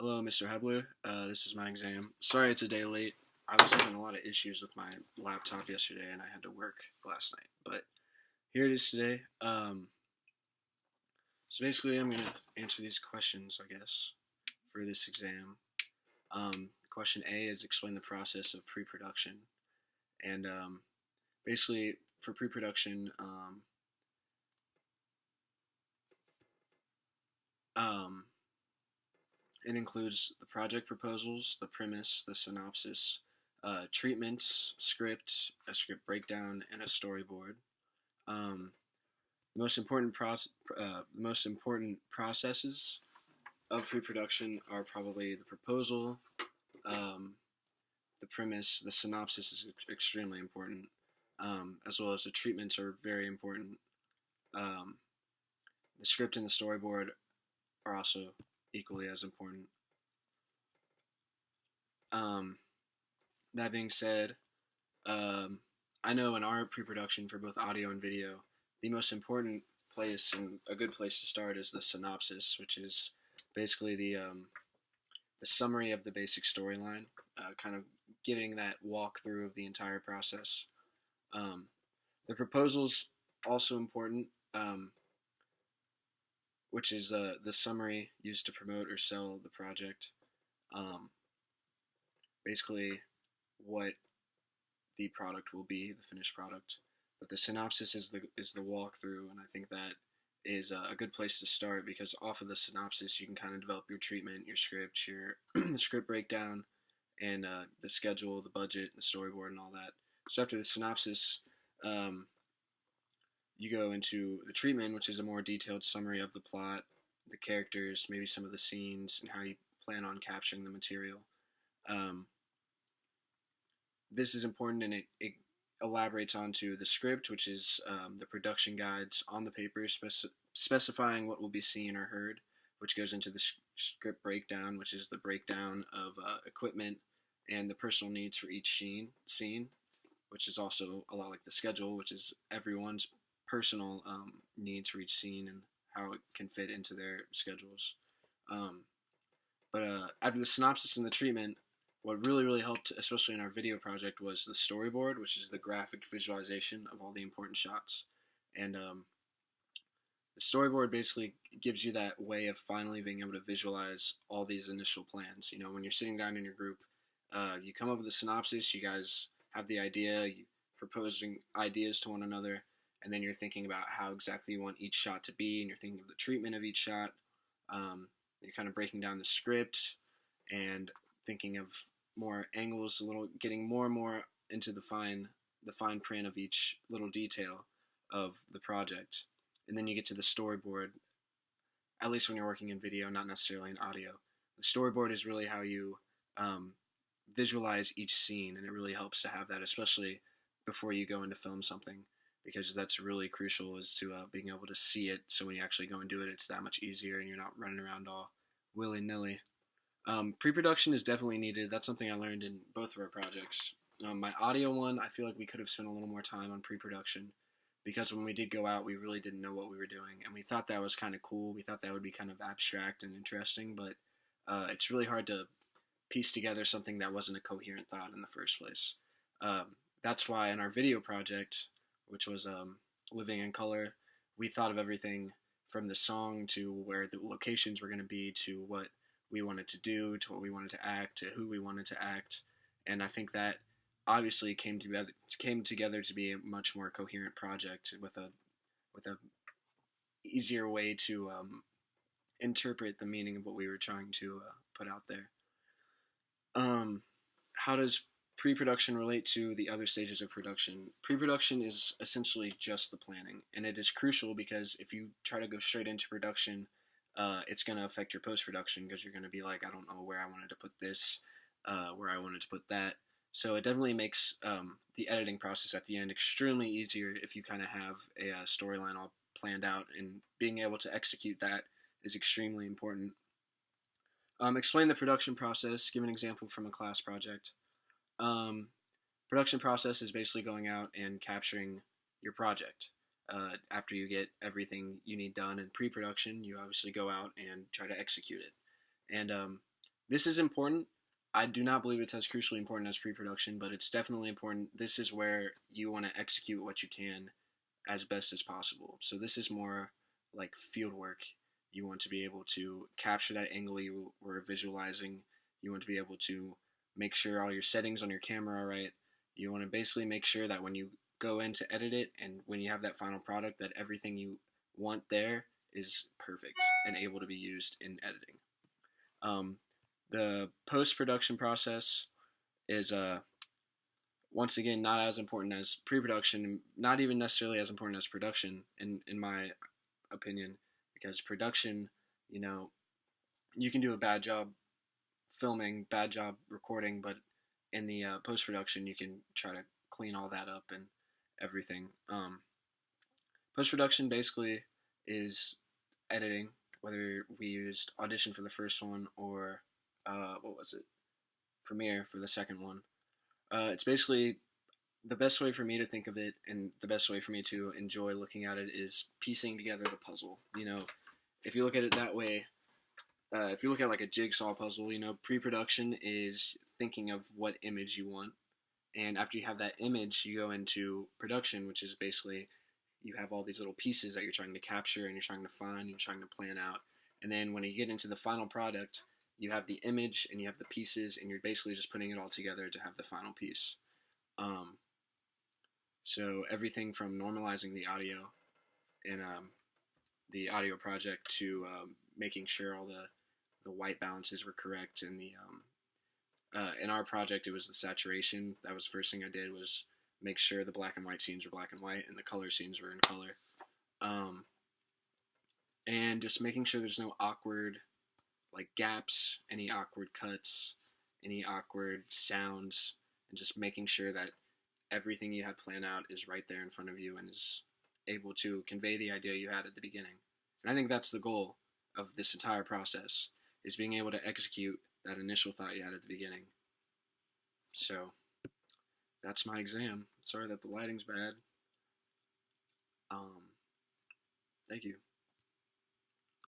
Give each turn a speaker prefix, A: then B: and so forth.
A: Hello, Mr. Hebler. This is my exam. Sorry it's a day late. I was having a lot of issues with my laptop yesterday and I had to work last night. But here it is today. So basically, I'm going to answer these questions, I guess, for this exam. Question A is explain the process of pre production. And basically, for pre production, um, it includes the project proposals, the premise, the synopsis, treatments, script, a script breakdown, and a storyboard. Um, the most important processes of pre-production are probably the proposal, um, the premise, the synopsis is extremely important, as well as the treatments are very important. Um, the script and the storyboard are also equally as important. Um, that being said, um, I know in our pre-production for both audio and video, the most important place and a good place to start is the synopsis, which is basically the summary of the basic storyline, kind of giving that walkthrough of the entire process. Um, the proposal's also important, which is the summary used to promote or sell the project. Um, basically, what the product will be, the finished product. But the synopsis is the walkthrough, and I think that is a good place to start because off of the synopsis you can kind of develop your treatment, your script, your the script breakdown, and the schedule, the budget, the storyboard, and all that. So after the synopsis, um, you go into the treatment, which is a more detailed summary of the plot, the characters, maybe some of the scenes, and how you plan on capturing the material. Um, this is important and it elaborates onto the script, which is the production guides on the paper, specifying what will be seen or heard, which goes into the script breakdown, which is the breakdown of equipment and the personal needs for each scene, which is also a lot like the schedule, which is everyone's personal needs for each scene and how it can fit into their schedules. Um, but after the synopsis and the treatment, what really helped, especially in our video project, was the storyboard, which is the graphic visualization of all the important shots. And the storyboard basically gives you that way of finally being able to visualize all these initial plans. You know, when you're sitting down in your group, you come up with a synopsis, you guys have the idea, you proposing ideas to one another, and then you're thinking about how exactly you want each shot to be, and you're thinking of the treatment of each shot. You're kind of breaking down the script and thinking of more angles, getting more and more into the fine print of each little detail of the project. And then you get to the storyboard, at least when you're working in video, not necessarily in audio. The storyboard is really how you visualize each scene, and it really helps to have that, especially before you go into film something, because that's really crucial is to being able to see it, so when you actually go and do it, it's that much easier and you're not running around all willy-nilly. Pre-production is definitely needed. That's something I learned in both of our projects. My audio one, I feel like we could have spent a little more time on pre-production because when we did go out, we really didn't know what we were doing, and we thought that was kind of cool. We thought that would be kind of abstract and interesting, but it's really hard to piece together something that wasn't a coherent thought in the first place. That's why in our video project, which was Living in Color, we thought of everything from the song to where the locations were going to be to what we wanted to do to what we wanted to act to who we wanted to act, and I think that obviously came together to be a much more coherent project with a easier way to interpret the meaning of what we were trying to put out there. How does pre-production relate to the other stages of production? Pre-production is essentially just the planning, and it is crucial because if you try to go straight into production, it's going to affect your post-production because you're going to be like, I don't know where I wanted to put this, where I wanted to put that. So it definitely makes the editing process at the end extremely easier if you kind of have a storyline all planned out, and being able to execute that is extremely important. Explain the production process. Give an example from a class project. Um, Production process is basically going out and capturing your project. After you get everything you need done in pre-production, you obviously go out and try to execute it. And this is important. I do not believe it's as crucially important as pre-production, but it's definitely important. This is where you want to execute what you can as best as possible. So this is more like field work. You want to be able to capture that angle you were visualizing. You want to be able to make sure all your settings on your camera are right. You want to basically make sure that when you go in to edit it and when you have that final product, that everything you want there is perfect and able to be used in editing. Um, the post production process is once again not as important as pre-production, not even necessarily as important as production in my opinion, because production, you know, you can do a bad job filming, bad job recording, but in the post production you can try to clean all that up and everything. Post production basically is editing, whether we used Audition for the first one or what was it, Premiere for the second one. It's basically the best way for me to think of it, and the best way for me to enjoy looking at it is piecing together the puzzle. You know, if you look at it that way, if you look at like a jigsaw puzzle, you know, pre-production is thinking of what image you want, and after you have that image, you go into production, which is basically you have all these little pieces that you're trying to capture and you're trying to find, you're trying to plan out, and then when you get into the final product, you have the image and you have the pieces, and you're basically just putting it all together to have the final piece. Um, so everything from normalizing in the audio project to making sure all the white balances were correct. And the in our project, it was the saturation. That was the first thing I did, was make sure the black and white scenes were black and white and the color scenes were in color. Um, and just making sure there's no awkward like gaps, any awkward cuts, any awkward sounds, and just making sure that everything you had planned out is right there in front of you and is able to convey the idea you had at the beginning. And I think that's the goal of this entire process, is being able to execute that initial thought you had at the beginning. So that's my exam. Sorry that the lighting's bad. Thank you.